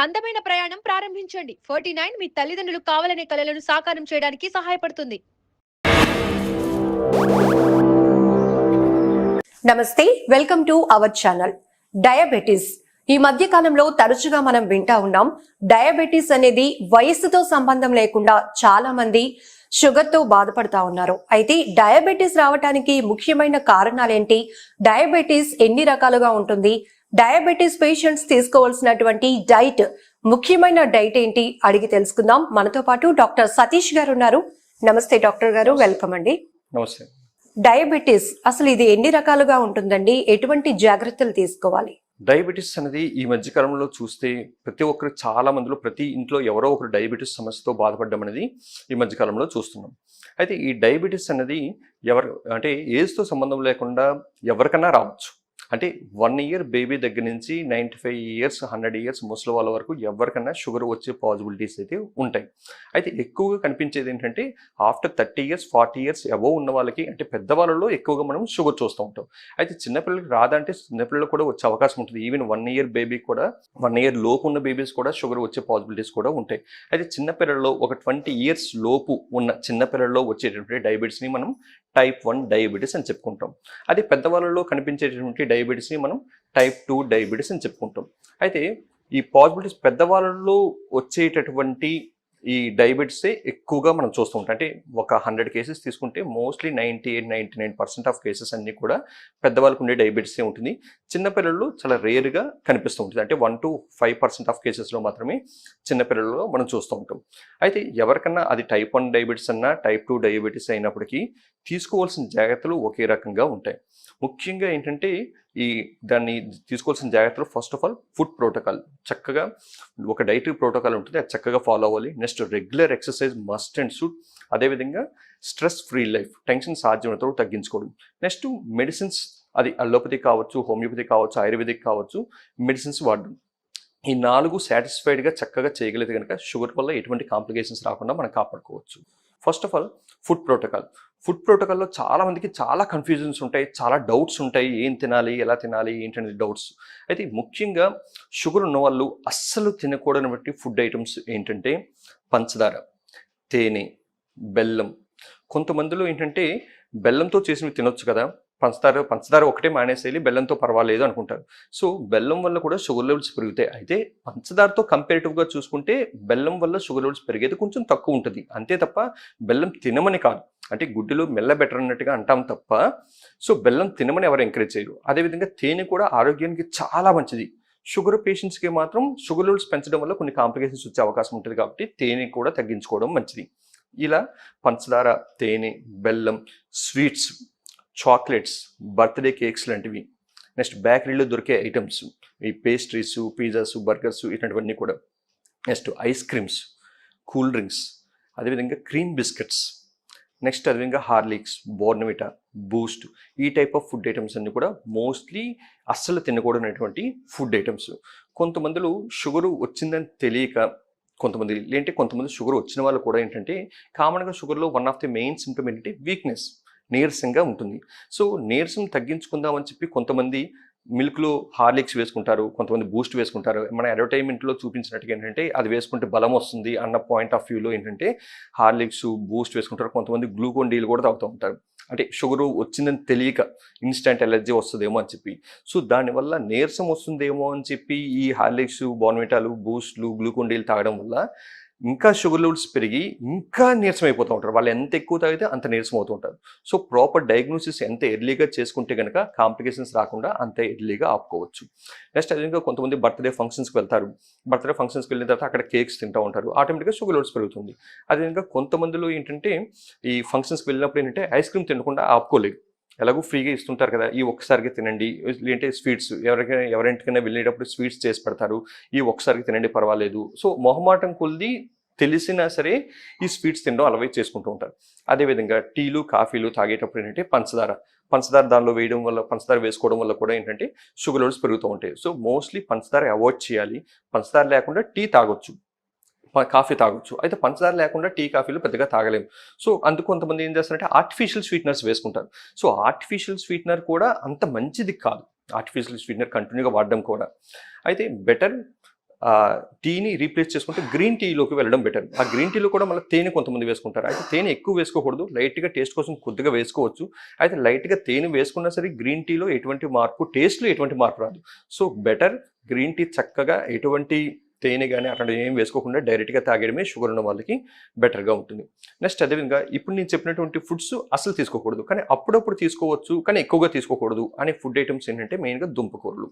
అందమైన ప్రయాణం ప్రారంభించండి. 49 మీ తల్లిదండ్రులు కావాలనే కలలను సాకారం చేయడానికి సహాయపడుతుంది. నమస్తే, welcome to our channel. Diabetes ఈ మధ్య కాలంలో తరచుగా మనం వింటా ఉన్నాం. డయాబెటీస్ అనేది వయస్సుతో సంబంధం లేకుండా చాలా మంది షుగర్ తో బాధపడతా ఉన్నారు. అయితే డయాబెటీస్ రావడానికి ముఖ్యమైన కారణాలేంటి, డయాబెటీస్ ఎన్ని రకాలుగా ఉంటుంది, డయాబెటీస్ పేషెంట్స్ తీసుకోవాల్సినటువంటి డైట్, ముఖ్యమైన డైట్ ఏంటి అడిగి తెలుసుకుందాం. మనతో పాటు డాక్టర్ సతీష్ గారు ఉన్నారు. నమస్తే డాక్టర్ గారు, వెల్కమ్ అండి. నమస్తే. డయాబెటీస్ అసలు ఇది ఎన్ని రకాలుగా ఉంటుందండి, ఎటువంటి జాగ్రత్తలు తీసుకోవాలి? డయాబెటీస్ అనేది ఈ మధ్య కాలంలో చూస్తే ప్రతి ఒక్కరు చాలా మందిలో ప్రతి ఇంట్లో ఎవరో ఒకరు డయాబెటీస్ సమస్యతో బాధపడడం అనేది ఈ మధ్య కాలంలో చూస్తున్నాం. అయితే ఈ డయాబెటీస్ అనేది అంటే ఏజ్తో సంబంధం లేకుండా ఎవరికైనా రావచ్చు. అంటే 1 year బేబీ దగ్గర నుంచి 95 years 100 years ముసలి వాళ్ళ వరకు ఎవరికైనా షుగర్ వచ్చే పాసిబిలిటీస్ అయితే ఉంటాయి. అయితే ఎక్కువగా కనిపించేది ఏంటంటే ఆఫ్టర్ 30 years 40 years అబోవ్ ఉన్న వాళ్ళకి, అంటే పెద్దవాళ్ళలో ఎక్కువగా మనం షుగర్ చూస్తూ ఉంటాం. అయితే చిన్నపిల్లలకి రాదంటే చిన్నపిల్లలు కూడా వచ్చే అవకాశం ఉంటుంది. ఈవెన్ 1 year బేబీ కూడా, 1 year లోపు ఉన్న బేబీస్ కూడా షుగర్ వచ్చే పాసిబిలిటీస్ కూడా ఉంటాయి. అయితే చిన్నపిల్లల్లో ఒక 20 years లోపు ఉన్న చిన్నపిల్లల్లో వచ్చేటటువంటి డయాబెటీస్ని మనం టైప్ 1 డయాబెటీస్ అని చెప్పుకుంటాం. అది పెద్దవాళ్ళలో కనిపించేటటువంటి డయాబెటీస్ని మనం టైప్ 2 డయాబెటీస్ అని చెప్పుకుంటాం. అయితే ఈ పాసిబిలిటీస్ పెద్దవాళ్ళలో వచ్చేటటువంటి ఈ డయాబెటీసే ఎక్కువగా మనం చూస్తూ ఉంటాం. అంటే ఒక 100 cases తీసుకుంటే మోస్ట్లీ 98-99% ఆఫ్ కేసెస్ అన్నీ కూడా పెద్దవాళ్ళకు ఉండే డయాబెటీసే ఉంటుంది. చిన్నపిల్లల్లో చాలా రేర్గా కనిపిస్తూ ఉంటుంది. అంటే 1-5% ఆఫ్ కేసెస్లో మాత్రమే చిన్నపిల్లల్లో మనం చూస్తూ ఉంటాం. అయితే ఎవరికన్నా అది టైప్ 1 డయాబెటీస్ అన్నా టైప్ 2 డయాబెటీస్ అయినప్పటికీ తీసుకోవాల్సిన జాగ్రత్తలు ఒకే రకంగా ఉంటాయి. ముఖ్యంగా ఏంటంటే దాన్ని తీసుకోవాల్సిన జాగ్రత్తలు first of all food protocol, చక్కగా ఒక డైటరీ ప్రోటోకాల్ ఉంటుంది, అది చక్కగా ఫాలో అవ్వాలి. Next regular exercise must and should. అదేవిధంగా స్ట్రెస్ ఫ్రీ లైఫ్, టెన్షన్ సాధ్యమైనంత వరకు తగ్గించుకోవడం. నెక్స్ట్ మెడిసిన్స్, అది అల్లోపతి కావచ్చు, హోమియోపతి కావచ్చు, ఆయుర్వేదిక్ కావచ్చు, మెడిసిన్స్ వాడడం. ఈ 4 సాటిస్ఫైడ్గా చక్కగా చేయగలిగితే కనుక షుగర్ వల్ల ఎటువంటి కాంప్లికేషన్స్ రాకుండా మనం కాపాడుకోవచ్చు. First of all food protocol. Food ప్రోటోకాల్లో చాలా మందికి చాలా కన్ఫ్యూజన్స్ ఉంటాయి, చాలా డౌట్స్ ఉంటాయి. ఏం తినాలి, ఎలా తినాలి, ఏంటనేది డౌట్స్. అయితే ముఖ్యంగా షుగర్ ఉన్న వాళ్ళు అస్సలు తినకూడనటువంటి ఫుడ్ ఐటమ్స్ ఏంటంటే పంచదార, తేనె, బెల్లం. కొంతమందిలో ఏంటంటే బెల్లంతో చేసినవి తినొచ్చు కదా, పంచదార ఒకటే మానేసేయాలి, బెల్లంతో పర్వాలేదు అనుకుంటారు. సో బెల్లం వల్ల కూడా షుగర్ లెవెల్స్ పెరుగుతాయి. అయితే పంచదారతో కంపేరిటివ్గా చూసుకుంటే బెల్లం వల్ల షుగర్ లెవెల్స్ పెరిగేది కొంచెం తక్కువ ఉంటుంది. అంతే తప్ప బెల్లం తినమని కాదు, అంటే గుడ్డులో మెల్ల బెటర్ అన్నట్టుగా అంటాం తప్ప సో బెల్లం తినమని ఎవరు ఎంకరేజ్ చేయరు. అదేవిధంగా తేనె కూడా ఆరోగ్యానికి చాలా మంచిది. షుగర్ పేషెంట్స్కి మాత్రం షుగర్ లెవెల్స్ పెంచడం వల్ల కొన్ని కాంప్లికేషన్స్ వచ్చే అవకాశం ఉంటుంది, కాబట్టి తేనె కూడా తగ్గించుకోవడం మంచిది. ఇలా పంచదార, తేనె, బెల్లం, స్వీట్స్, చాక్లెట్స్, బర్త్డే కేక్స్ లాంటివి, నెక్స్ట్ బేకరీలో దొరికే ఐటమ్స్, ఈ పేస్ట్రీస్, పిజ్జాస్, బర్గర్స్ ఇట్లాంటివన్నీ కూడా, next ice creams, cool drinks, అదేవిధంగా క్రీమ్ బిస్కెట్స్, నెక్స్ట్ అదేవిధంగా హార్లిక్స్, బోర్న్విటా, బూస్ట్, ఈ టైప్ ఆఫ్ ఫుడ్ ఐటమ్స్ అన్నీ కూడా మోస్ట్లీ అస్సలు తినకూడనటువంటి ఫుడ్ ఐటమ్స్. కొంతమందిలో షుగరు వచ్చిందని తెలియక కొంతమంది షుగర్ వచ్చిన వాళ్ళు కూడా ఏంటంటే కామన్గా షుగర్లో one of the main symptom ఏంటంటే వీక్నెస్, నీరసంగా ఉంటుంది. సో నీరసం తగ్గించుకుందామని చెప్పి కొంతమంది మిల్క్లో హార్లిక్స్ వేసుకుంటారు, కొంతమంది బూస్ట్ వేసుకుంటారు. మన అడ్వర్టైజ్మెంట్లో చూపించినట్టుగా ఏంటంటే అది వేసుకుంటే బలం వస్తుంది అన్న పాయింట్ ఆఫ్ వ్యూలో ఏంటంటే హార్లిక్స్, బూస్ట్ వేసుకుంటారు. కొంతమంది గ్లూకోన్ డీలు కూడా తాగుతూ ఉంటారు, అంటే షుగర్ వచ్చిందని తెలియక ఇన్స్టెంట్ ఎలర్జీ వస్తుందేమో అని చెప్పి. సో దానివల్ల నీరసం వస్తుందేమో అని చెప్పి ఈ హార్లిక్స్, బోర్న్విటాలు, బూస్ట్లు, గ్లూకోన్ డీలు తాగడం వల్ల ఇంకా షుగర్ లెవెల్స్ పెరిగి ఇంకా నీరసం అయిపోతూ ఉంటారు. వాళ్ళు ఎంత ఎక్కువ తాగితే అంత నీరసం అవుతూ ఉంటారు. సో ప్రాపర్ డయాగ్నోసిస్ ఎంత ఎర్లీగా చేసుకుంటే కనుక కాంప్లికేషన్స్ రాకుండా అంత ఎర్లీగా ఆపుకోవచ్చు. నెక్స్ట్ అదేవిధంగా కొంతమంది బర్త్డే ఫంక్షన్స్కి వెళ్తారు. బర్త్డే ఫంక్షన్స్కి వెళ్ళిన తర్వాత అక్కడ కేక్స్ తింటూ ఉంటారు, ఆటోమేటిక్గా షుగర్ లెవెల్స్ పెరుగుతుంది. అదేవిధంగా కొంతమందిలో ఏంటంటే ఈ ఫంక్షన్స్కి వెళ్ళినప్పుడు ఏంటంటే ఐస్ క్రీమ్ తినకుండా ఆపుకోలేదు. ఎలాగో ఫ్రీగా ఇస్తుంటారు కదా, ఈ ఒక్కసారికి తినండి, లేదంటే స్వీట్స్ ఎవరింటికైనా వెళ్ళేటప్పుడు స్వీట్స్ చేసి పెడతారు, ఈ ఒక్కసారికి తినండి పర్వాలేదు. సో మొహమాటం కొద్ది తెలిసినా సరే ఈ స్వీట్స్ తినడం అలవాటు చేసుకుంటూ ఉంటారు. అదేవిధంగా టీలు, కాఫీలు తాగేటప్పుడు ఏంటంటే పంచదార దానిలో పంచదార వేసుకోవడం వల్ల కూడా ఏంటంటే షుగర్ లెవెల్స్ పెరుగుతూ ఉంటాయి. సో మోస్ట్లీ పంచదార అవాయిడ్ చేయాలి. పంచదార లేకుండా టీ తాగొచ్చు, కాఫీ తాగొచ్చు. అయితే పంచదార లేకుండా టీ, కాఫీలు పెద్దగా తాగలేము. సో అందుకు కొంతమంది ఏం చేస్తారంటే ఆర్టిఫిషియల్ స్వీట్నర్స్ వేసుకుంటారు. సో ఆర్టిఫిషియల్ స్వీట్నర్ కూడా అంత మంచిది కాదు, ఆర్టిఫిషియల్ స్వీట్నర్ కంటిన్యూగా వాడడం కూడా. అయితే బెటర్ టీని రీప్లేస్ చేసుకుంటే గ్రీన్ టీలోకి వెళ్ళడం బెటర్. ఆ గ్రీన్ టీలో కూడా మళ్ళీ తేనె కొంతమంది వేసుకుంటారు. అయితే తేనె ఎక్కువ వేసుకోకూడదు, లైట్గా టేస్ట్ కోసం కొద్దిగా వేసుకోవచ్చు. అయితే లైట్గా తేనె వేసుకున్నా సరే గ్రీన్ టీలో ఎటువంటి మార్పు, టేస్ట్లో ఎటువంటి మార్పు రాదు. సో బెటర్ గ్రీన్ టీ చక్కగా ఎటువంటి తేనె కానీ అట్లాంటివి ఏం వేసుకోకుండా డైరెక్ట్గా తాగడమే షుగర్ ఉన్న వాళ్ళకి బెటర్గా ఉంటుంది. నెక్స్ట్ అదేవిధంగా ఇప్పుడు నేను చెప్పినటువంటి ఫుడ్స్ అసలు తీసుకోకూడదు, కానీ అప్పుడప్పుడు తీసుకోవచ్చు, కానీ ఎక్కువగా తీసుకోకూడదు అనే ఫుడ్ ఐటమ్స్ ఏంటంటే మెయిన్గా దుంపకూరలు,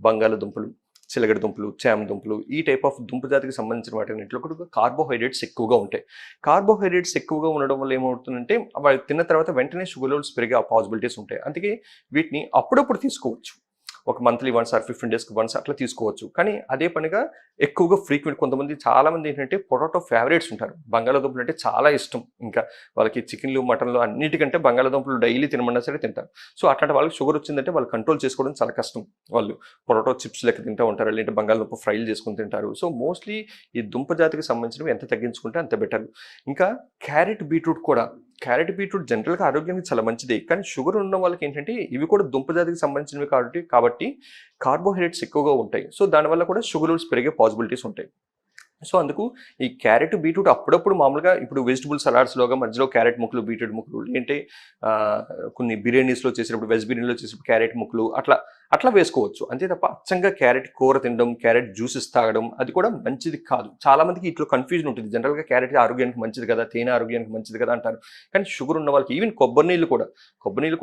బంగాళదుంపలు, చిలగడ దుంపలు, చామ దుంపలు, ఈ టైప్ ఆఫ్ దుంప జాతికి సంబంధించిన వాటిలో కూడా కార్బోహైడ్రేట్స్ ఎక్కువగా ఉంటాయి. కార్బోహైడ్రేట్స్ ఎక్కువగా ఉండడం వల్ల ఏమవుతుందంటే అవి తిన్న తర్వాత వెంటనే షుగర్ లెవెల్స్ పెరిగే పాసిబిలిటీస్ ఉంటాయి. అందుకే వీటిని అప్పుడప్పుడు తీసుకోవచ్చు, ఒక మంత్లీ వన్స్ ఆర్ 15 డేస్కి వన్స్ అట్లా తీసుకోవచ్చు. కానీ అదే పనిగా ఎక్కువగా ఫ్రీక్వెంట్ చాలామంది ఏంటంటే పొటాటో ఫేవరెట్స్ ఉంటారు. బంగాళాదుంపలు అంటే చాలా ఇష్టం, ఇంకా వాళ్ళకి చికెన్లు మటన్లు అన్నిటికంటే బంగాళాదుంపలు డైలీ తినమన్నా సరే తింటారు. సో అట్లాంటి వాళ్ళకి షుగర్ వచ్చిందంటే వాళ్ళు కంట్రోల్ చేసుకోవడం చాలా కష్టం. వాళ్ళు పొటాటో చిప్స్ లెక్క తింటూ ఉంటారు, లేదంటే బంగాళాదుంప ఫ్రైలు చేసుకుని తింటారు. సో మోస్ట్లీ ఈ దుంప జాతికి సంబంధించినవి ఎంత తగ్గించుకుంటే అంత బెటర్. ఇంకా క్యారెట్, బీట్రూట్ కూడా. క్యారెట్, బీట్రూట్ జనరల్గా ఆరోగ్యానికి చాలా మంచిది, కానీ షుగర్ ఉన్న వాళ్ళకి ఏంటంటే ఇవి కూడా దుంప జాతికి సంబంధించినవి కాబట్టి కార్బోహైడ్రేట్స్ ఎక్కువగా ఉంటాయి. సో దానివల్ల కూడా షుగర్ లెవెల్స్ పెరిగే పాసిబిలిటీస్ ఉంటాయి. సో అందుకు ఈ క్యారెట్, బీట్రూట్ అప్పుడప్పుడు మామూలుగా ఇప్పుడు వెజిటబుల్ సలాడ్స్లోగా మధ్యలో క్యారెట్ ముక్కలు, బీట్రూట్ ముక్కలు, లేదంటే కొన్ని బిర్యానీస్లో చేసేటప్పుడు, వెజ్ బిర్యానీలో చేసేటప్పుడు క్యారెట్ ముక్కలు అట్లా వేసుకోవచ్చు. అంతే తప్ప అచ్చంగా క్యారెట్ కూర తినడం, క్యారెట్ జ్యూసెస్ తాగడం అది కూడా మంచిది కాదు. చాలామందికి ఇట్లా కన్ఫ్యూజన్ ఉంటుంది. జనరల్గా క్యారెట్ ఆరోగ్యానికి మంచిది కదా, తేనె ఆరోగ్యానికి మంచిది కదా అంటారు. కానీ షుగర్ ఉన్న వాళ్ళకి ఈవెన్ కొబ్బరి నీళ్ళు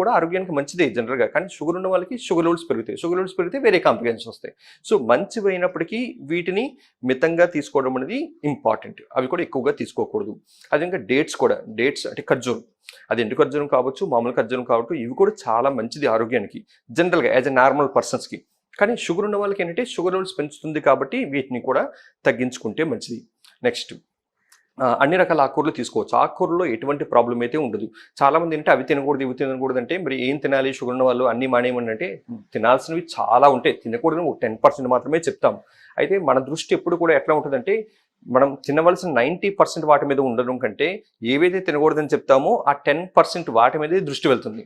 కూడా ఆరోగ్యానికి మంచిదే జనరల్గా, కానీ షుగర్ ఉన్న వాళ్ళకి షుగర్ లెవెల్స్ పెరుగుతాయి. షుగర్ లెవెల్స్ పెరిగితే వేరే కాంప్లికేషన్స్ వస్తాయి. సో మంచివి అయినప్పటికీ వీటిని మితంగా తీసుకోవడం అనేది ఇంపార్టెంట్. అవి కూడా ఎక్కువగా తీసుకోకూడదు. అదేవిధంగా డేట్స్ అంటే ఖర్జూరం, అది ఎండు ఖర్జూరం కావచ్చు, మామూలు ఖర్జూరం కావచ్చు, ఇవి కూడా చాలా మంచిది ఆరోగ్యానికి జనరల్గా యాజ్ ఎ నార్మల్ పర్సన్స్కి. కానీ షుగర్ ఉన్న వాళ్ళకి ఏంటంటే షుగర్ లెవెల్స్ పెంచుతుంది కాబట్టి వీటిని కూడా తగ్గించుకుంటే మంచిది. నెక్స్ట్ అన్ని రకాల ఆకుకూరలు తీసుకోవచ్చు. ఆకుకూరలో ఎటువంటి ప్రాబ్లం అయితే ఉండదు. చాలామంది అంటే అవి తినకూడదు, ఇవి తినకూడదు అంటే మరి ఏం తినాలి షుగర్ ఉన్న వాళ్ళు అన్ని మానేయమని అంటే తినాల్సినవి చాలా ఉంటాయి. తినకూడదు 10% మాత్రమే చెప్తాం. అయితే మన దృష్టి ఎప్పుడు కూడా ఎట్లా ఉంటుందంటే మనం తినవలసిన 90% వాటి మీద ఉండడం కంటే ఏవైతే తినకూడదని చెప్తామో ఆ 10% వాటి మీదే దృష్టి వెళ్తుంది.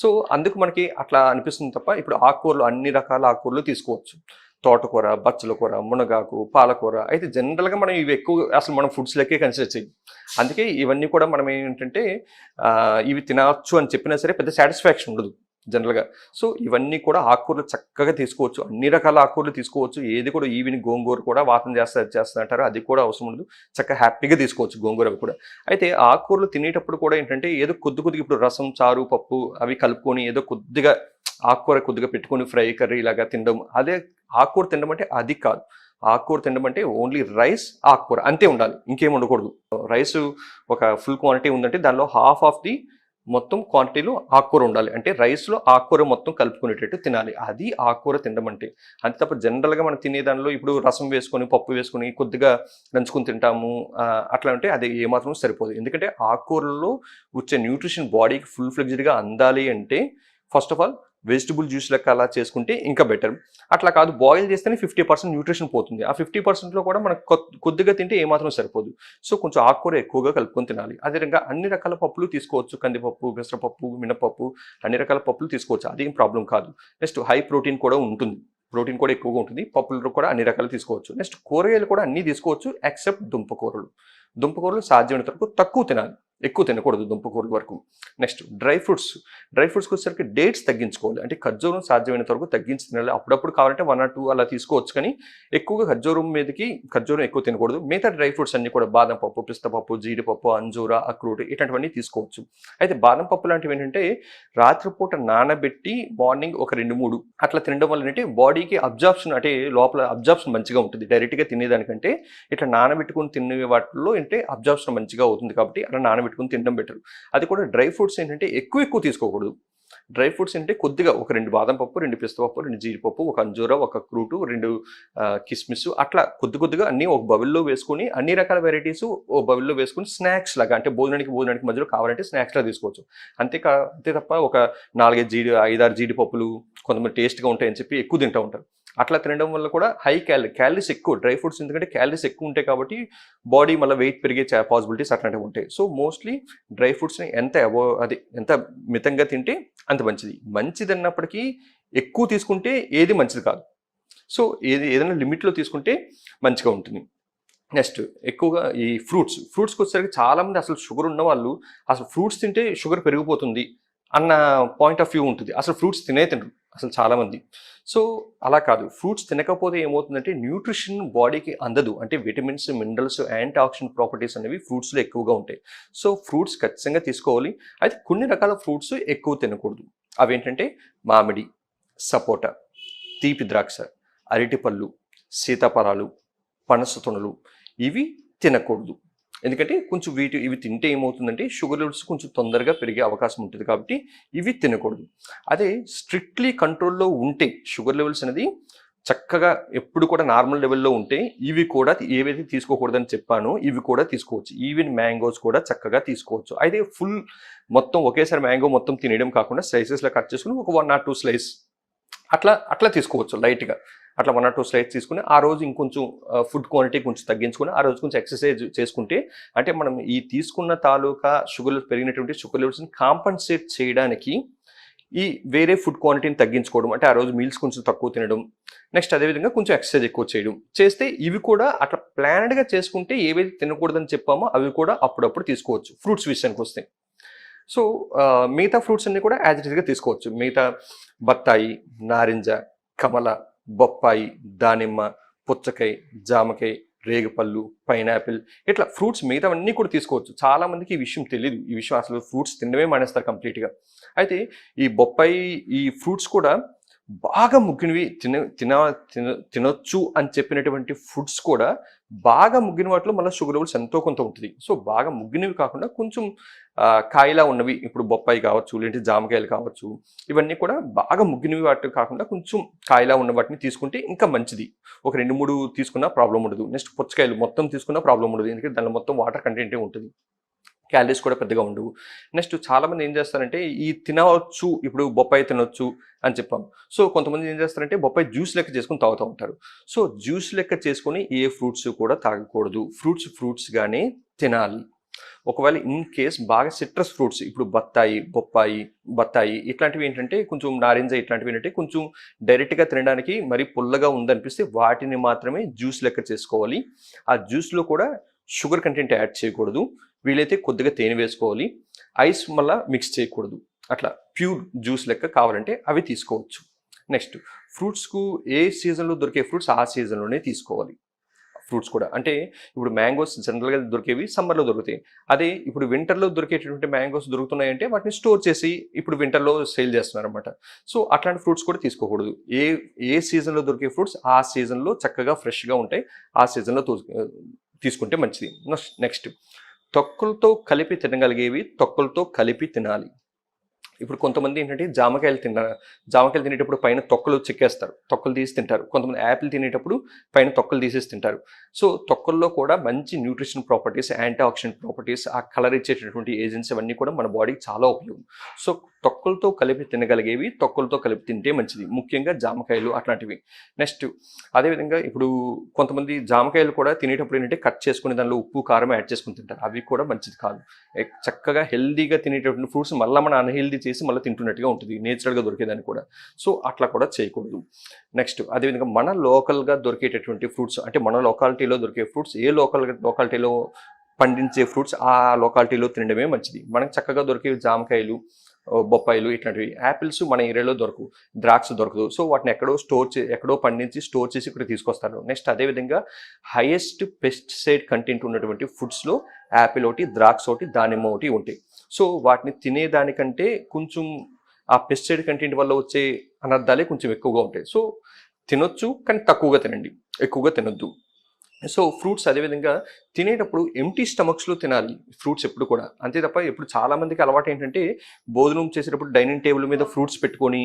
సో అందుకు మనకి అట్లా అనిపిస్తుంది తప్ప ఇప్పుడు ఆకుకూరలు అన్ని రకాల ఆకుకూరలు తీసుకోవచ్చు. తోటకూర, బచ్చల కూర, మునగాకు, పాలకూర. అయితే జనరల్గా మనం ఇవి ఎక్కువ అసలు మనం ఫుడ్స్ లెక్కే కన్సిడర్ చేయం. అందుకే ఇవన్నీ కూడా మనం ఏంటంటే ఇవి తినవచ్చు అని చెప్పినా సరే పెద్ద సాటిస్ఫాక్షన్ ఉండదు జనరల్గా. సో ఇవన్నీ కూడా ఆకుకూరలు చక్కగా తీసుకోవచ్చు, అన్ని రకాల ఆకుకూరలు తీసుకోవచ్చు. ఏది కూడా ఈవిని గోంగూర కూడా వాతం చేస్తా అంటారు, అది కూడా అవసరం ఉండదు, చక్కగా హ్యాపీగా తీసుకోవచ్చు గోంగూర కూడా. అయితే ఆకుకూరలు తినేటప్పుడు కూడా ఏంటంటే ఏదో కొద్దిగా ఇప్పుడు రసం, చారు, పప్పు అవి కలుపుకొని ఏదో కొద్దిగా ఆకుకూర కొద్దిగా పెట్టుకొని ఫ్రై కర్రీ లాగా తినడం, అదే ఆకుకూర తినడం అంటే అది కాదు. ఆకుకూర తినడం అంటే ఓన్లీ రైస్, ఆకుకూర అంతే ఉండాలి, ఇంకేం ఉండకూడదు. రైస్ ఒక ఫుల్ క్వాంటిటీ ఉందంటే దానిలో హాఫ్ ఆఫ్ ది మొత్తం క్వాంటిటీలో ఆకుకూర ఉండాలి. అంటే రైస్లో ఆకుకూర మొత్తం కలుపుకునేటట్టు తినాలి, అది ఆకుకూర తినడం అంటే. అంతే తప్ప జనరల్గా మనం తినే దానిలో ఇప్పుడు రసం వేసుకొని, పప్పు వేసుకొని కొద్దిగా నంచుకొని తింటాము అట్లా అంటే అది ఏమాత్రం సరిపోదు. ఎందుకంటే ఆకుకూరల్లో వచ్చే న్యూట్రిషన్ బాడీకి ఫుల్ ఫ్లెడ్జ్డ్గా అందాలి అంటే first of all vegetable juice లెక్క అలా చేసుకుంటే ఇంకా బెటర్. అట్లా కాదు, బాయిల్ చేస్తేనే 50% న్యూట్రిషన్ పోతుంది. ఆ 50%లో కూడా మనకు కొద్దిగా తింటే ఏమాత్రం సరిపోదు. సో కొంచెం ఆకుకూర ఎక్కువగా కలుపుకొని తినాలి. అదేవిధంగా అన్ని రకాల పప్పులు తీసుకోవచ్చు, కందిపప్పు, పెసరపప్పు, మినపప్పు, అన్ని రకాల పప్పులు తీసుకోవచ్చు, అదేం ప్రాబ్లం కాదు. నెక్స్ట్ హై ప్రోటీన్ కూడా ఉంటుంది, ప్రోటీన్ కూడా ఎక్కువగా ఉంటుంది. పప్పులు కూడా అన్ని రకాలు తీసుకోవచ్చు. నెక్స్ట్ కూరగాయలు కూడా అన్నీ తీసుకోవచ్చు ఎక్సెప్ట్ దుంపకూరలు. దుంపకూరలు సాధ్యమైనంత వరకు తక్కువ తినాలి, ఎక్కువ తినకూడదు దుంపకూరల వరకు. నెక్స్ట్ డ్రై ఫ్రూట్స్కి వచ్చేసరికి డేట్స్ తగ్గించుకోవాలి. అంటే ఖర్జూరం సాధ్యమైనంత వరకు తగ్గించి తినాలి. అప్పుడప్పుడు కావాలంటే 1 or 2 అలా తీసుకోవచ్చు, కానీ ఎక్కువగా ఖర్జూరం ఎక్కువ తినకూడదు. మిగతా డ్రై ఫ్రూట్స్ అన్ని కూడా బాదం పప్పు, పిస్తా పప్పు, జీడిపప్పు, అంజూర, అక్రూట్ ఇట్లాంటివన్నీ తీసుకోవచ్చు. అయితే బాదం పప్పు లాంటివి ఏంటంటే రాత్రిపూట నానబెట్టి మార్నింగ్ ఒక 2-3 అట్లా తినడం వల్ల ఏంటంటే బాడీకి అబ్జార్ప్షన్, అంటే లోపల అబ్జార్ప్షన్ మంచిగా ఉంటుంది. డైరెక్ట్గా తినేదానికంటే ఇట్లా నానబెట్టుకుని తినే వాటిల్లో ఏంటంటే అబ్జార్ప్షన్ మంచిగా అవుతుంది, కాబట్టి అలా నానబెట్టుకుని తినడం బెటర్. అది కూడా డ్రై ఫ్రూట్స్ ఏంటంటే ఎక్కువ తీసుకోకూడదు. డ్రై ఫ్రూట్స్ అంటే కొద్దిగా ఒక 2 బాదం పప్పు, 2 పిస్తా పప్పు, 2 జీడిపప్పు, ఒక అంజూర, ఒక క్రూట్, 2 కిస్మిస్ అట్లా కొద్దిగా అన్ని ఒక బౌల్లో వేసుకొని అన్ని రకాల వెరైటీస్ ఒక బౌల్లో వేసుకొని స్నాక్స్ లాగా, అంటే భోజనానికి మధ్యలో కావాలంటే స్నాక్స్ లాగా తీసుకోవచ్చు. అంతే తప్ప ఒక 5-6 జీడిపప్పులు కొంతమంది టేస్ట్గా ఉంటాయని చెప్పి ఎక్కువ తింటూ ఉంటారు. అట్లా తినడం వల్ల కూడా హై క్యాలరీస్ ఎక్కువ డ్రై ఫ్రూట్స్, ఎందుకంటే క్యాలరీస్ ఎక్కువ ఉంటాయి కాబట్టి బాడీ మళ్ళీ వెయిట్ పెరిగే పాసిబిలిటీస్ అట్లాంటివి ఉంటాయి. సో మోస్ట్లీ డ్రై ఫ్రూట్స్ని ఎంత మితంగా తింటే అంత మంచిది. మంచిది అన్నప్పటికీ ఎక్కువ తీసుకుంటే ఏది మంచిది కాదు. సో ఏదైనా లిమిట్లో తీసుకుంటే మంచిగా ఉంటుంది. నెక్స్ట్ ఎక్కువగా ఈ ఫ్రూట్స్కి వచ్చేసరికి చాలామంది అసలు షుగర్ ఉన్న వాళ్ళు అసలు ఫ్రూట్స్ తింటే షుగర్ పెరిగిపోతుంది అన్న పాయింట్ ఆఫ్ వ్యూ ఉంటుంది. అసలు ఫ్రూట్స్ తినరు అసలు చాలామంది. సో అలా కాదు, ఫ్రూట్స్ తినకపోతే ఏమవుతుందంటే న్యూట్రిషన్ బాడీకి అందదు. అంటే vitamins, minerals, anti oxidant properties అనేవి ఫ్రూట్స్లో ఎక్కువగా ఉంటాయి. సో ఫ్రూట్స్ ఖచ్చితంగా తీసుకోవాలి. అయితే కొన్ని రకాల ఫ్రూట్స్ ఎక్కువ తినకూడదు. అవి ఏంటంటే మామిడి, సపోటా, తీపి ద్రాక్ష, అరటిపళ్ళు, సీతాఫలాలు, పనస తొనలు ఇవి తినకూడదు. ఎందుకంటే కొంచెం ఇవి తింటే ఏమవుతుందంటే షుగర్ లెవెల్స్ కొంచెం తొందరగా పెరిగే అవకాశం ఉంటుంది కాబట్టి ఇవి తినకూడదు. అదే స్ట్రిక్ట్లీ కంట్రోల్లో ఉంటే షుగర్ లెవెల్స్ అనేది చక్కగా ఎప్పుడు కూడా నార్మల్ లెవెల్లో ఉంటే ఇవి కూడా ఏవైతే తీసుకోకూడదని చెప్పానో ఇవి కూడా తీసుకోవచ్చు. ఈవెన్ మ్యాంగోస్ కూడా చక్కగా తీసుకోవచ్చు. అయితే ఫుల్ మొత్తం ఒకేసారి మ్యాంగో మొత్తం తినేయడం కాకుండా స్లైసెస్లో కట్ చేసుకుని ఒక 1 or 2 స్లైస్ అట్లా తీసుకోవచ్చు. లైట్గా అట్లా 1 or 2 స్లైడ్స్ తీసుకుని ఆ రోజు ఇంకొంచెం ఫుడ్ క్వాంటిటీ కొంచెం తగ్గించుకొని ఆ రోజు కొంచెం ఎక్సర్సైజ్ చేసుకుంటే అంటే మనం ఈ తీసుకున్న తాలూకా పెరిగినటువంటి షుగర్ లెవెల్స్ని కాంపన్సేట్ చేయడానికి ఈ వేరే ఫుడ్ క్వాంటిటీని తగ్గించుకోవడం, అంటే ఆ రోజు మీల్స్ కొంచెం తక్కువ తినడం, నెక్స్ట్ అదేవిధంగా కొంచెం ఎక్సర్సైజ్ ఎక్కువ చేయడం చేస్తే ఇవి కూడా అట్లా ప్లాన్డ్గా చేసుకుంటే ఏవైతే తినకూడదని చెప్పామో అవి కూడా అప్పుడప్పుడు తీసుకోవచ్చు. ఫ్రూట్స్ విషయానికి వస్తే సో మిగతా ఫ్రూట్స్ అన్ని కూడా యాజ్ ఇట్ ఈస్గా తీసుకోవచ్చు. మిగతా బత్తాయి, నారింజ, కమల, బొప్పాయి, దానిమ్మ, పుచ్చకాయ, జామకాయ, రేగిపళ్ళు, పైనాపిల్ ఇట్లా ఫ్రూట్స్ మిగతావన్నీ కూడా తీసుకోవచ్చు. చాలా మందికి ఈ విషయం తెలియదు. ఈ విషయం అసలు ఫ్రూట్స్ తినడమే మానేస్తారు కంప్లీట్గా. అయితే ఈ బొప్పాయి, ఈ ఫ్రూట్స్ కూడా బాగా ముగ్గినవి తినొచ్చు అని చెప్పినటువంటి ఫుడ్స్ కూడా బాగా ముగ్గిన వాటిలో మళ్ళీ షుగర్ లెవెల్స్ ఎంతో కొంత ఉంటుంది. సో బాగా ముగ్గినవి కాకుండా కొంచెం కాయలా ఉన్నవి, ఇప్పుడు బొప్పాయి కావచ్చు, లేదంటే జామకాయలు కావచ్చు, ఇవన్నీ కూడా బాగా ముగ్గినవి వాటి కాకుండా కొంచెం కాయలా ఉన్న వాటిని తీసుకుంటే ఇంకా మంచిది. ఒక 2-3 తీసుకున్నా ప్రాబ్లం ఉండదు. నెక్స్ట్ పుచ్చకాయలు మొత్తం తీసుకున్నా ప్రాబ్లం ఉండదు, ఎందుకంటే దానిలో మొత్తం వాటర్ కంటెంటే ఉంటుంది, క్యాలరీస్ కూడా పెద్దగా ఉండవు. నెక్స్ట్ చాలామంది ఏం చేస్తారంటే ఈ తినవచ్చు, ఇప్పుడు బొప్పాయి తినొచ్చు అని చెప్పాం. సో కొంతమంది ఏం చేస్తారంటే బొప్పాయి జ్యూస్ లెక్క చేసుకుని తాగుతూ ఉంటారు. సో జ్యూస్ లెక్క చేసుకుని ఏ ఫ్రూట్స్ కూడా తాగకూడదు. ఫ్రూట్స్గానే తినాలి. ఒకవేళ ఇన్ కేస్ బాగా సిట్రస్ ఫ్రూట్స్, ఇప్పుడు బత్తాయి ఇట్లాంటివి ఏంటంటే కొంచెం నారింజ ఇట్లాంటివి ఏంటంటే కొంచెం డైరెక్ట్గా తినడానికి మరి పుల్లగా ఉందనిపిస్తే వాటిని మాత్రమే జ్యూస్ లెక్క చేసుకోవాలి. ఆ జ్యూస్లో కూడా షుగర్ కంటెంట్ యాడ్ చేయకూడదు. వీలైతే కొద్దిగా తేనె వేసుకోవాలి. ఐస్ మళ్ళీ మిక్స్ చేయకూడదు. అట్లా ప్యూర్ జ్యూస్ లెక్క కావాలంటే అవి తీసుకోవచ్చు. నెక్స్ట్ ఫ్రూట్స్కు ఏ సీజన్లో దొరికే ఫ్రూట్స్ ఆ సీజన్లోనే తీసుకోవాలి. ఫ్రూట్స్ కూడా అంటే ఇప్పుడు మ్యాంగోస్ జనరల్గా దొరికేవి సమ్మర్లో దొరుకుతాయి. అదే ఇప్పుడు వింటర్లో దొరికేటటువంటి మ్యాంగోస్ దొరుకుతున్నాయంటే వాటిని స్టోర్ చేసి ఇప్పుడు వింటర్లో సేల్ చేస్తున్నారు అనమాట. సో అట్లాంటి ఫ్రూట్స్ కూడా తీసుకోకూడదు. ఏ సీజన్లో దొరికే ఫ్రూట్స్ ఆ సీజన్లో చక్కగా ఫ్రెష్గా ఉంటాయి, ఆ సీజన్లో తీసుకుంటే మంచిది. నెక్స్ట్ తొక్కలతో కలిపి తినగలిగేవి తొక్కలతో కలిపి తినాలి. ఇప్పుడు కొంతమంది ఏంటంటే జామకాయలు తినేటప్పుడు పైన తొక్కలు చెక్కేస్తారు, తొక్కలు తీసి తింటారు. కొంతమంది యాపిల్ తినేటప్పుడు పైన తొక్కలు తీసేసి తింటారు. సో తొక్కల్లో కూడా మంచి nutrition properties, anti oxidant properties, ఆ కలర్ ఇచ్చేటటువంటి ఏజెంట్స్ అవన్నీ కూడా మన బాడీకి చాలా ఉపయోగం. సో తొక్కలతో కలిపి తినగలిగేవి తొక్కలతో కలిపి తింటే మంచిది, ముఖ్యంగా జామకాయలు అట్లాంటివి. నెక్స్ట్ అదేవిధంగా ఇప్పుడు కొంతమంది జామకాయలు కూడా తినేటప్పుడు ఏంటంటే కట్ చేసుకుని దానిలో ఉప్పు కారం యాడ్ చేసుకుని తింటారు. అవి కూడా మంచిది కాదు. చక్కగా హెల్దీగా తినేటటువంటి ఫ్రూట్స్ మళ్ళీ మన అన్హెల్దీ చేసి మళ్ళీ తింటున్నట్టుగా ఉంటుంది, నేచురల్గా దొరికేదాన్ని కూడా. సో అట్లా కూడా చేయకూడదు. నెక్స్ట్ అదేవిధంగా మన లోకల్గా దొరికేటటువంటి ఫ్రూట్స్, అంటే మన లొకాలిటీలో దొరికే ఫ్రూట్స్, ఏ లొకాలిటీలో పండించే ఫ్రూట్స్ ఆ లొకాలిటీలో తినడమే మంచిది. మనకు చక్కగా దొరికే జామకాయలు, బొప్పాయిలు ఇట్లాంటివి, యాపిల్స్ మన ఏరియాలో దొరకవు, ద్రాక్ష దొరకదు. సో వాటిని ఎక్కడో పండించి స్టోర్ చేసి ఇక్కడ తీసుకొస్తారు. నెక్స్ట్ అదేవిధంగా హైయెస్ట్ పెస్టిసైడ్ కంటెంట్ ఉన్నటువంటి ఫుడ్స్లో యాపిల్ ఒకటి, ద్రాక్ష ఒకటి, దానిమ్మ ఒకటి ఉంటాయి. సో వాటిని తినేదానికంటే కొంచెం ఆ పెస్టిసైడ్ కంటెంట్ వల్ల వచ్చే అనర్థాలే కొంచెం ఎక్కువగా ఉంటాయి. సో తినొచ్చు కానీ తక్కువగా తినండి, ఎక్కువగా తినొద్దు. సో ఫ్రూట్స్ అదేవిధంగా తినేటప్పుడు ఎంటీ స్టమక్స్లో తినాలి ఫ్రూట్స్ ఎప్పుడు కూడా. అంతే తప్ప ఇప్పుడు చాలామందికి అలవాటు ఏంటంటే భోజనం చేసేటప్పుడు డైనింగ్ టేబుల్ మీద ఫ్రూట్స్ పెట్టుకొని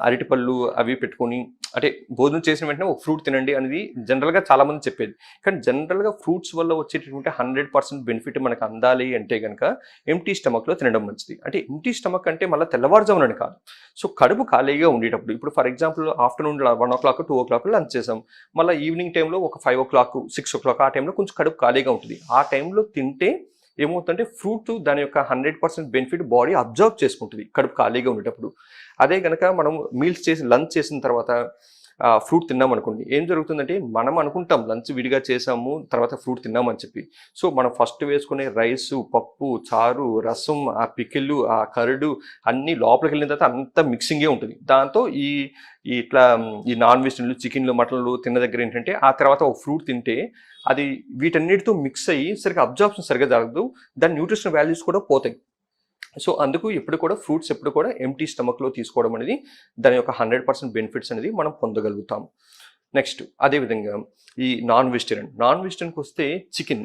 అరటిపళ్ళు అవి పెట్టుకొని, అంటే భోజనం చేసిన వెంటనే ఒక ఫ్రూట్ తినండి అనేది జనరల్గా చాలామంది చెప్పేది. కానీ జనరల్గా ఫ్రూట్స్ వల్ల వచ్చేటటువంటి 100% బెనిఫిట్ మనకు అందాలి అంటే కనుక ఎంటీ స్టమక్లో తినడం మంచిది. అంటే ఎంటీ స్టమక్ అంటే మళ్ళీ తెల్లవారుజామునని కాదు. సో కడుపు ఖాళీగా ఉండేటప్పుడు, ఇప్పుడు for example afternoon 1 o'clock 2 o'clock lunch చేసాం, మళ్ళీ ఈవినింగ్ టైంలో ఒక 5 o'clock 6 o'clock ఆ టైంలో కొంచెం కడుపు ఖాళీగా ఉంటుంది. ఆ టైంలో తింటే ఏమవుతుందంటే ఫ్రూట్ దాని యొక్క 100% బెనిఫిట్ బాడీ అబ్జర్వ్ చేసుకుంటుంది కడుపు ఖాళీగా ఉండేటప్పుడు. అదే కనుక మనం లంచ్ చేసిన తర్వాత ఫ్రూట్ తిన్నాం అనుకోండి, ఏం జరుగుతుందంటే మనం అనుకుంటాం లంచ్ విడిగా చేసాము తర్వాత ఫ్రూట్ తిన్నామని చెప్పి. సో మనం ఫస్ట్ వేసుకునే రైసు, పప్పు, చారు, రసం, ఆ పికిళ్ళు, ఆ కరడు అన్నీ లోపలికి వెళ్ళిన తర్వాత అంతా మిక్సింగే ఉంటుంది. దాంతో ఇట్లా ఈ నాన్ వెజ్ చికెన్లు, మటన్లు తిన్న దగ్గర ఏంటంటే ఆ తర్వాత ఒక ఫ్రూట్ తింటే అది వీటన్నిటితో మిక్స్ అయ్యి సరిగ్గా అబ్జార్ప్షన్ సరిగ్గా జరగదు, దాని న్యూట్రిషనల్ వాల్యూస్ కూడా పోతాయి. సో అందుకు ఎప్పుడు కూడా ఫ్రూట్స్ ఎప్పుడు కూడా ఎంటీ స్టమక్లో తీసుకోవడం అనేది దాని యొక్క 100% బెనిఫిట్స్ అనేది మనం పొందగలుగుతాం. నెక్స్ట్ అదేవిధంగా ఈ నాన్ వెజిటేరియన్కి వస్తే చికెన్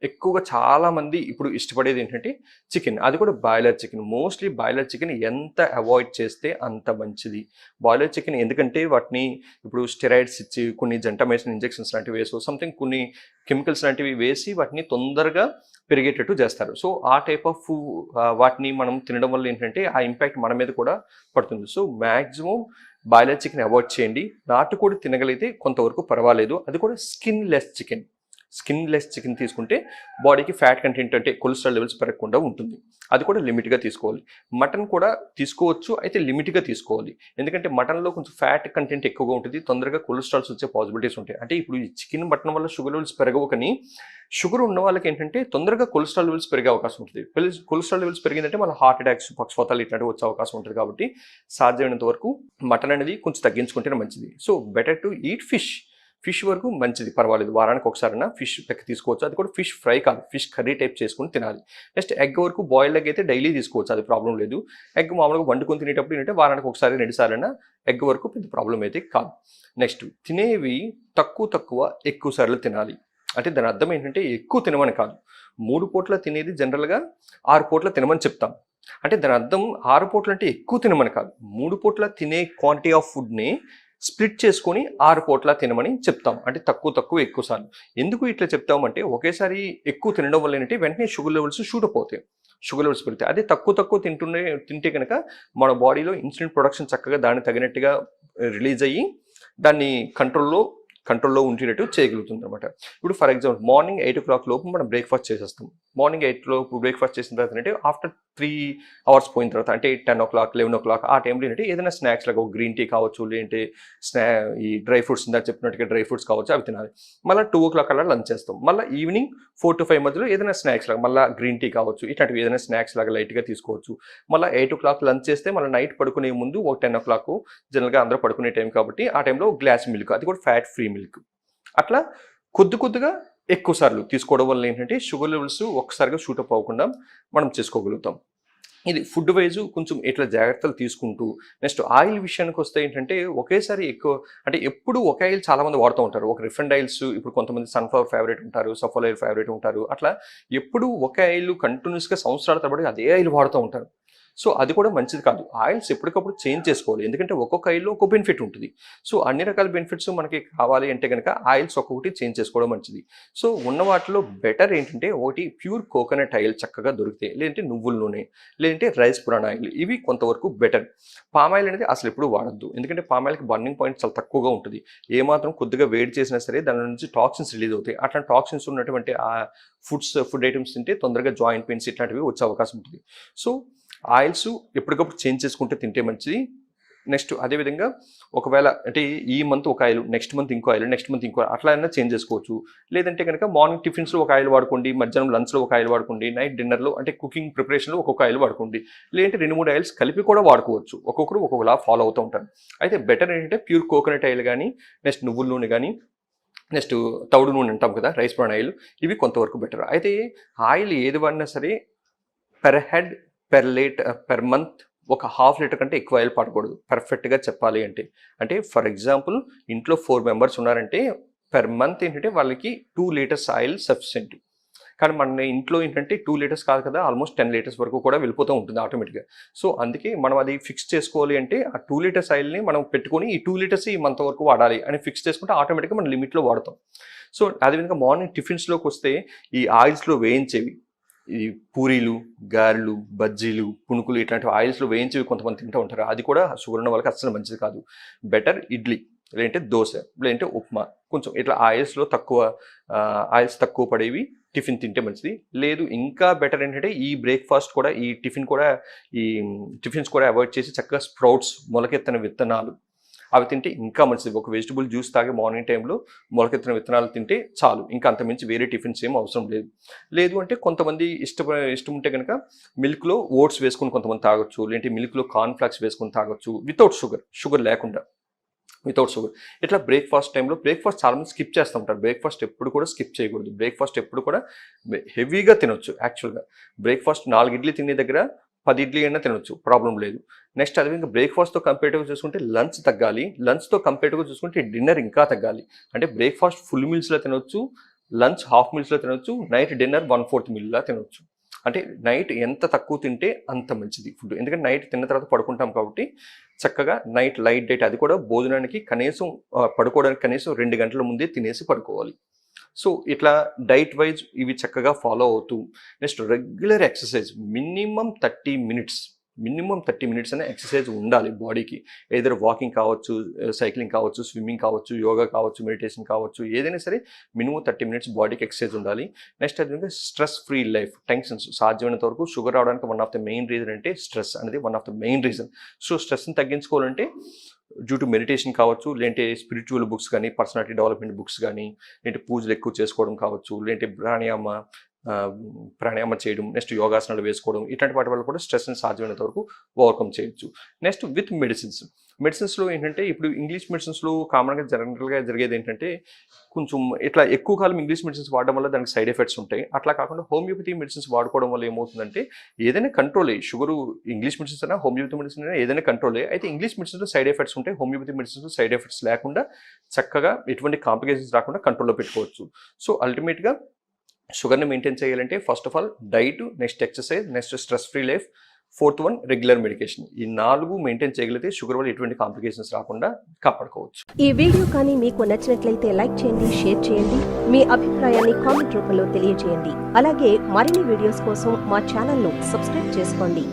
ఎక్కువగా చాలామంది ఇప్పుడు ఇష్టపడేది ఏంటంటే చికెన్, అది కూడా boiler chicken. Mostly boiler chicken ఎంత అవాయిడ్ చేస్తే అంత మంచిది. బాయిలర్ చికెన్ ఎందుకంటే వాటిని ఇప్పుడు స్టెరాయిడ్స్ ఇచ్చి కొన్ని జెంటామైసిన్ ఇంజెక్షన్స్ లాంటివి వేసి సంథింగ్ కొన్ని కెమికల్స్ లాంటివి వేసి వాటిని తొందరగా పెరిగేటట్టు చేస్తారు. సో ఆ టైప్ ఆఫ్ వాటిని మనం తినడం వల్ల ఏంటంటే ఆ ఇంపాక్ట్ మన మీద కూడా పడుతుంది. So maximum boiler chicken avoid చేయండి. నాటుకోడి తినగలిగితే కొంతవరకు పర్వాలేదు, అది కూడా స్కిన్లెస్ చికెన్ తీసుకుంటే బాడీకి ఫ్యాట్ కంటెంట్ అంటే కొలెస్ట్రాల్ లెవెల్స్ పెరగకుండా ఉంటుంది. అది కూడా లిమిట్గా తీసుకోవాలి. మటన్ కూడా తీసుకోవచ్చు, అయితే లిమిట్గా తీసుకోవాలి. ఎందుకంటే మటన్లో కొంచెం ఫ్యాట్ కంటెంట్ ఎక్కువగా ఉంటుంది, తొందరగా కొలెస్ట్రాల్స్ వచ్చే పాసిబిలిటీస్ ఉంటాయి. అంటే ఇప్పుడు ఈ చికెన్ మటన్ వల్ల షుగర్ లెవెల్స్ పెరగవు, కానీ షుగర్ ఉన్న వాళ్ళకి ఏంటంటే తొందరగా కొలెస్ట్రాల్ లెవెల్స్ పెరిగే అవకాశం ఉంటుంది. కొలెస్ట్రాల్ లెవెల్స్ పెరిగిందంటే మన హార్ట్ అటాక్స్, పక్షపాతాలు ఇట్లాంటివి వచ్చే అవకాశం ఉంటుంది. కాబట్టి సాధ్యమైనంత వరకు మటన్ అనేది కొంచెం తగ్గించుకుంటేనే మంచిది. So better to eat fish వరకు మంచిది, పర్వాలేదు. వారానికి ఒకసారైనా ఫిష్ తీసుకోవచ్చు. అది కూడా ఫిష్ ఫ్రై కాదు, ఫిష్ కర్రీ టైప్ చేసుకుని తినాలి. నెక్స్ట్ ఎగ్ వరకు బాయిల్డ్ ఎగ్ అయితే డైలీ తీసుకోవచ్చు, అది ప్రాబ్లం లేదు. ఎగ్ మామూలుగా వండుకొని తినేటప్పుడు ఏంటంటే వారానికి ఒకసారి 2 సార్లైనా ఎగ్ వరకు పెద్ద ప్రాబ్లం అయితే కాదు. నెక్స్ట్ తినేవి తక్కువ ఎక్కువ సార్లు తినాలి. అంటే దాని అర్థం ఏంటంటే ఎక్కువ తినమని కాదు. 3 పూట్ల తినేది జనరల్గా 6 పూట్ల తినమని చెప్తాం. అంటే దాని అర్థం 6 పూట్ల అంటే ఎక్కువ తినమని కాదు, 3 పూట్ల తినే క్వాంటిటీ ఆఫ్ ఫుడ్ని స్ప్లిట్ చేసుకొని 6 పూట్ల తినమని చెప్తాం. అంటే తక్కువ ఎక్కువ సార్లు. ఎందుకు ఇట్లా చెప్తామంటే ఒకేసారి ఎక్కువ తినడం వల్ల ఏంటంటే వెంటనే షుగర్ లెవెల్స్ షూట్ అయిపోతాయి, షుగర్ లెవెల్స్ పెరుగుతాయి. అదే తక్కువ తింటే కనుక మన బాడీలో ఇన్సులిన్ ప్రొడక్షన్ చక్కగా దానికి తగినట్టుగా రిలీజ్ అయ్యి దాన్ని కంట్రోల్లో ఉంచేటట్టు చేయగలుగుతుంది అనమాట. ఇప్పుడు ఫర్ ఎగ్జాంపుల్ మార్నింగ్ 8 o'clock లోపు మనం బ్రేక్ఫాస్ట్ చేసేస్తాం. మార్నింగ్ 8 లోపు బ్రేక్ఫాస్ట్ చేసిన తర్వాత అంటే ఆఫ్టర్ 3 hours పోయిన తర్వాత అంటే 10 o'clock 11 o'clock ఆ టైంలో ఏంటంటే ఏదైనా స్నాక్స్ లాగా గ్రీన్ టీ కావచ్చు, లేదంటే ఈ డ్రై ఫ్రూట్స్ ఇందాక చెప్పినట్టుగా డ్రై ఫ్రూట్స్ కావచ్చు, అవి తినాలి. మళ్ళీ 2 o'clock అలా లంచ్ చేస్తాం. మళ్ళీ ఈవినింగ్ 4 to 5 మధ్యలో ఏదైనా స్నాక్స్ లాగా మళ్ళీ గ్రీన్ టీ కావచ్చు, ఇట్లాంటివి ఏదైనా స్నాక్స్ లాగా లైట్గా తీసుకోవచ్చు. మళ్ళీ 8 o'clock లంచ్ చేస్తే మళ్ళీ నైట్ పడుకునే ముందు ఒక 10 o'clock జనరల్గా అందరూ పడుకునే టైం కాబట్టి ఆ టైంలో గ్లాస్ మిల్క్, అది కూడా ఫ్యాట్ ఫ్రీ మిల్క్. అట్లా కొద్దిగా ఎక్కువ సార్లు తీసుకోవడం వల్ల ఏంటంటే షుగర్ లెవెల్స్ ఒక్కసారిగా షూటప్ అవ్వకుండా మనం చేసుకోగలుగుతాం. ఇది ఫుడ్ వైజ్ కొంచెం ఇట్లా జాగ్రత్తలు తీసుకుంటూ. నెక్స్ట్ ఆయిల్ విషయానికి వస్తే ఏంటంటే ఒకేసారి ఎక్కువ అంటే ఎప్పుడు ఒక ఆయిల్ చాలామంది వాడుతూ ఉంటారు. ఒక రిఫైండ్ ఆయిల్స్ ఇప్పుడు కొంతమంది సన్ఫ్లవర్ ఫేవరెట్ ఉంటారు, సఫల్ ఆయిల్ ఫేవరెట్ ఉంటారు. అట్లా ఎప్పుడు ఒక ఆయిల్ కంటిన్యూస్గా సంవత్సరాల తరబడి అదే ఆయిల్ వాడుతూ ఉంటారు. సో అది కూడా మంచిది కాదు. ఆయిల్స్ ఎప్పటికప్పుడు చేంజ్ చేసుకోవాలి, ఎందుకంటే ఒక్కొక్క ఆయిల్లో ఒక్కొక్క బెనిఫిట్ ఉంటుంది. సో అన్ని రకాల బెనిఫిట్స్ మనకి కావాలి అంటే కనుక ఆయిల్స్ ఒక్కొక్కటి చేంజ్ చేసుకోవడం మంచిది. సో ఉన్న వాటిలో బెటర్ ఏంటంటే ఒకటి ప్యూర్ కోకోనట్ ఆయిల్ చక్కగా దొరికితే, లేదంటే నువ్వుల నూనె, లేదంటే రైస్ బ్రాన్ ఆయిల్, ఇవి కొంతవరకు బెటర్. పామ్ ఆయిల్ అనేది అసలు ఎప్పుడు వాడద్దు, ఎందుకంటే పామ్ ఆయిల్కి బర్నింగ్ పాయింట్ చాలా తక్కువగా ఉంటుంది. ఏమాత్రం కొద్దిగా వేడి చేసినా సరే దాని నుంచి టాక్సిన్స్ రిలీజ్ అవుతాయి. అట్లాంటి టాక్సిన్స్ ఉన్నటువంటి ఆ ఫుడ్ ఐటమ్స్ తింటే తొందరగా జాయింట్ పెయిన్స్ ఇట్లాంటివి వచ్చే అవకాశం ఉంటుంది. సో ఆయిల్స్ ఎప్పటికప్పుడు చేంజ్ చేసుకుంటే తింటే మంచిది. నెక్స్ట్ అదేవిధంగా ఒకవేళ అంటే ఈ మంత్ ఒక ఆయిల్, నెక్స్ట్ మంత్ ఇంకో ఆయిల్, నెక్స్ట్ మంత్ ఇంకో అట్లా అయినా చేంజ్ చేసుకోవచ్చు. లేదంటే కనుక మార్నింగ్ టిఫిన్స్లో ఒక ఆయిల్ వాడుకోండి, మధ్యాహ్నం లంచ్లో ఒక ఆయిల్ వాడుకోండి, నైట్ డిన్నర్లో అంటే కుకింగ్ ప్రిపరేషన్లో ఒక్కొక్క ఆయిల్ వాడుకోండి. లేదంటే 2-3 ఆయిల్స్ కలిపి కూడా వాడుకోవచ్చు. ఒక్కొక్కరు ఒక్కొక్కలా ఫాలో అవుతూ ఉంటారు. అయితే బెటర్ ఏంటంటే ప్యూర్ కోకోనట్ ఆయిల్ కానీ, నెక్స్ట్ నువ్వుల నూనె కానీ, నెక్స్ట్ తౌడు నూనె అంటాం కదా, రైస్ బ్రాన్ ఆయిల్, ఇవి కొంతవరకు బెటర్. అయితే ఆయిల్ ఏది వాడినా సరే పెర్ హెడ్ పెర్ మంత్ ఒక 1/2 లీటర్ కంటే ఎక్కువ ఆయిల్ పడకూడదు పర్ఫెక్ట్గా చెప్పాలి అంటే ఫర్ ఎగ్జాంపుల్ ఇంట్లో 4 members ఉన్నారంటే పెర్ మంత్ ఏంటంటే వాళ్ళకి 2 liters ఆయిల్ సఫిషియెంట్. కానీ మన ఇంట్లో ఏంటంటే 2 liters కాదు కదా, ఆల్మోస్ట్ 10 liters వరకు కూడా వెళ్ళిపోతూ ఉంటుంది ఆటోమేటిక్గా. సో అందుకే మనం అది ఫిక్స్ చేసుకోవాలి అంటే ఆ 2 liters ఆయిల్ని మనం పెట్టుకొని ఈ 2 liters ఈ మంత్ వరకు వాడాలి అని ఫిక్స్ చేసుకుంటే ఆటోమేటిక్గా మనం లిమిట్లో వాడతాం. సో అదేవిధంగా మార్నింగ్ టిఫిన్స్లోకి వస్తే ఈ ఆయిల్స్లో వేయించేవి, ఈ పూరీలు, గారెలు, బజ్జీలు, పుణుకులు ఇట్లాంటి ఆయిల్స్లో వేయించేవి కొంతమంది తింటూ ఉంటారు. అది కూడా షుగర్ ఉన్న వాళ్ళకి అస్సలు మంచిది కాదు. బెటర్ ఇడ్లీ, లేదంటే దోశ, లేదంటే ఉప్మా, కొంచెం ఇట్లా ఆయిల్స్ తక్కువ పడేవి టిఫిన్ తింటే మంచిది. లేదు ఇంకా బెటర్ ఏంటంటే ఈ టిఫిన్స్ కూడా అవాయిడ్ చేసి చక్కగా స్ప్రౌట్స్, మొలకెత్తిన విత్తనాలు అవి తింటే ఇంకా మంచిది. ఒక వెజిటబుల్ జ్యూస్ తాగి మార్నింగ్ టైంలో మొలకెత్తిన విత్తనాలు తింటే చాలు, ఇంకా అంతమించి వేరే టిఫిన్స్ ఏం అవసరం లేదు. లేదు అంటే కొంతమంది ఇష్టం ఉంటే కనుక మిల్క్లో ఓట్స్ వేసుకొని కొంతమంది తాగొచ్చు, లేదంటే మిల్క్లో కార్న్ ఫ్లాక్స్ వేసుకొని తాగొచ్చు వితౌట్ షుగర్ లేకుండా, వితౌట్ షుగర్. ఇట్లా బ్రేక్ఫాస్ట్ టైంలో బ్రేక్ఫాస్ట్ చాలామంది స్కిప్ చేస్తూ ఉంటారు. బ్రేక్ఫాస్ట్ ఎప్పుడు కూడా స్కిప్ చేయకూడదు. బ్రేక్ఫాస్ట్ ఎప్పుడు కూడా హెవీగా తినొచ్చు. యాక్చువల్గా బ్రేక్ఫాస్ట్ 4 ఇడ్లీ తినే దగ్గర 10 ఇడ్లీ అయినా తినొచ్చు, ప్రాబ్లం లేదు. నెక్స్ట్ అదే ఇంకా బ్రేక్ఫాస్ట్తో కంపేటివ్గా చూసుకుంటే లంచ్ తగ్గాలి, లంచ్తో కంపేటివ్గా చూసుకుంటే డిన్నర్ ఇంకా తగ్గాలి. అంటే బ్రేక్ఫాస్ట్ ఫుల్ మీల్స్లో తినొచ్చు, లంచ్ హాఫ్ మీల్స్లో తినొచ్చు, నైట్ డిన్నర్ 1/4 మీల్లా తినొచ్చు. అంటే నైట్ ఎంత తక్కువ తింటే అంత మంచిది ఫుడ్. ఎందుకంటే నైట్ తిన్న తర్వాత పడుకుంటాం కాబట్టి చక్కగా నైట్ లైట్ డైట్, అది కూడా భోజనానికి కనీసం పడుకోవడానికి కనీసం 2 గంటల ముందే తినేసి పడుకోవాలి. సో ఇట్లా డైట్ వైజ్ ఇవి చక్కగా ఫాలో అవుతూ next regular exercise minimum 30 minutes అనే ఎక్సర్సైజ్ ఉండాలి బాడీకి. ఏదైనా వాకింగ్ కావచ్చు, సైక్లింగ్ కావచ్చు, స్విమ్మింగ్ కావచ్చు, యోగా కావచ్చు, మెడిటేషన్ కావచ్చు, ఏదైనా సరే మినిమం 30 మినిట్స్ బాడీకి ఎక్సర్సైజ్ ఉండాలి. నెక్స్ట్ అది స్ట్రెస్ ఫ్రీ లైఫ్, టెన్షన్స్ సాధ్యమైనంత వరకు. షుగర్ రావడానికి one of the main reason అంటే స్ట్రెస్ అనేది one of the main reason. So స్ట్రెస్ని తగ్గించుకోవాలంటే డ్యూ టు మెడిటేషన్ కావచ్చు, లేదంటే స్పిరిచువల్ బుక్స్ కానీ, పర్సనాలిటీ డెవలప్మెంట్ బుక్స్ కానీ, లేదంటే పూజలు ఎక్కువ చేసుకోవడం కావచ్చు, లేదంటే ప్రాణాయామ చేయడం, నెక్స్ట్ యోగాసనాలు వేసుకోవడం, ఇట్లాంటి వాటి వల్ల కూడా స్ట్రెస్ని సాధ్యమైనంత వరకు ఓవర్కమ్ చేయొచ్చు. నెక్స్ట్ విత్ మెడిసిన్స్లో ఏంటంటే ఇప్పుడు ఇంగ్లీష్ మెడిసిన్స్లో కామన్గా జనరల్గా జరిగేది ఏంటంటే కొంచెం ఇట్లా ఎక్కువ కాలం ఇంగ్లీష్ మెడిసిన్స్ వాడడం వల్ల దానికి సైడ్ ఎఫెక్ట్స్ ఉంటాయి. అట్లా కాకుండా హోమియోపతి మెడిసిన్స్ వాడుకోవడం వల్ల ఏమవుతుందంటే ఏదైనా కంట్రోలే, షుగరు ఇంగ్లీష్ మెడిసిన్స్ అయినా హోమియోపతి మెడిసిన్ అయినా ఏదైనా కంట్రోలే. అయితే ఇంగ్లీష్ మెడిసిన్స్లో సైడ్ ఎఫెక్ట్స్ ఉంటాయి, హోమియోపతి మెడిసిన్స్లో సైడ్ ఎఫెక్ట్స్ లేకుండా చక్కగా ఎటువంటి కాంప్లికేషన్స్ రాకుండా కంట్రోల్లో పెట్టుకోవచ్చు. సో అల్టిమేట్గా షుగర్ని మెయింటైన్ చేయాలంటే first of all diet, next exercise, next stress free life, 4th one regular medication. ఈ 4 మెయింటైన్ చేయగలిగితే షుగర్ వల్ల ఎటువంటి కాంప్లికేషన్స్ రాకుండా కాపాడుకోవచ్చు. ఈ వీడియో కానీ మీకు నచ్చినట్లయితే లైక్ చేయండి, షేర్ చేయండి, మీ అభిప్రాయాన్ని కామెంట్ రూపంలో తెలియజేయండి. అలాగే మరిన్ని వీడియోస్ కోసం మా ఛానల్ను సబ్స్క్రైబ్ చేసుకోండి.